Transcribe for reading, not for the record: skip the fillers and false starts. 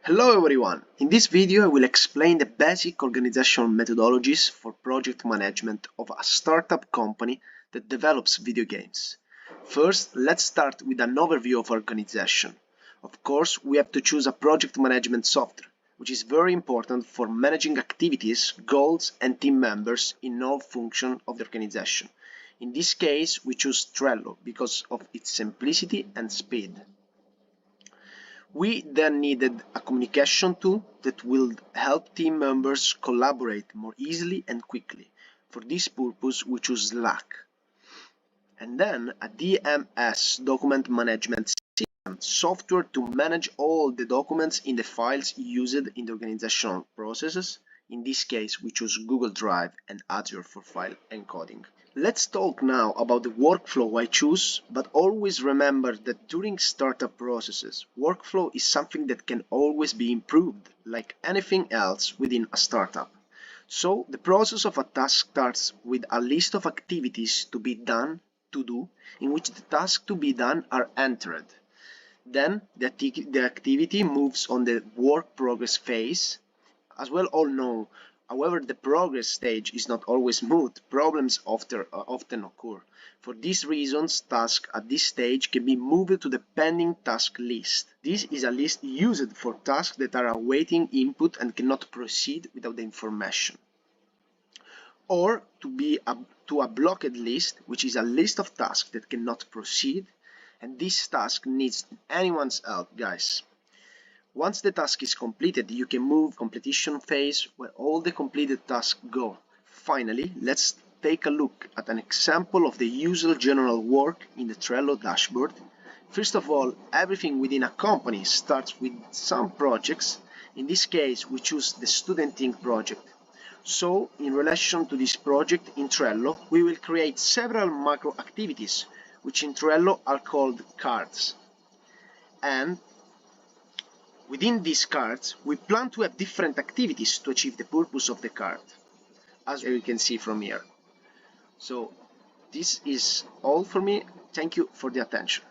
Hello everyone! In this video I will explain the basic organizational methodologies for project management of a startup company that develops video games. First, let's start with an overview of organization. Of course, we have to choose a project management software, which is very important for managing activities, goals and team members in all functions of the organization. In this case, we choose Trello because of its simplicity and speed. We then needed a communication tool that will help team members collaborate more easily and quickly. For this purpose, we choose Slack. And then a DMS document management system software to manage all the documents in the files used in the organizational processes. In this case, we choose Google Drive and Azure for file encoding. Let's talk now about the workflow I choose, but always remember that during startup processes, workflow is something that can always be improved, like anything else within a startup. So the process of a task starts with a list of activities to be done, to do, in which the tasks to be done are entered. Then the activity moves on the work progress phase. As well all know, however, the progress stage is not always smooth. Problems often occur. For these reasons, tasks at this stage can be moved to the pending task list. This is a list used for tasks that are awaiting input and cannot proceed without the information. Or to a blocked list, which is a list of tasks that cannot proceed, and this task needs anyone's help, guys. Once the task is completed, you can move completion phase where all the completed tasks go. Finally, let's take a look at an example of the usual general work in the Trello dashboard. First of all, everything within a company starts with some projects. In this case, we choose the Student Inc. project. So, in relation to this project in Trello, we will create several macro activities, which in Trello are called cards. And within these cards, we plan to have different activities to achieve the purpose of the card, as you can see from here. So, this is all for me. Thank you for the attention.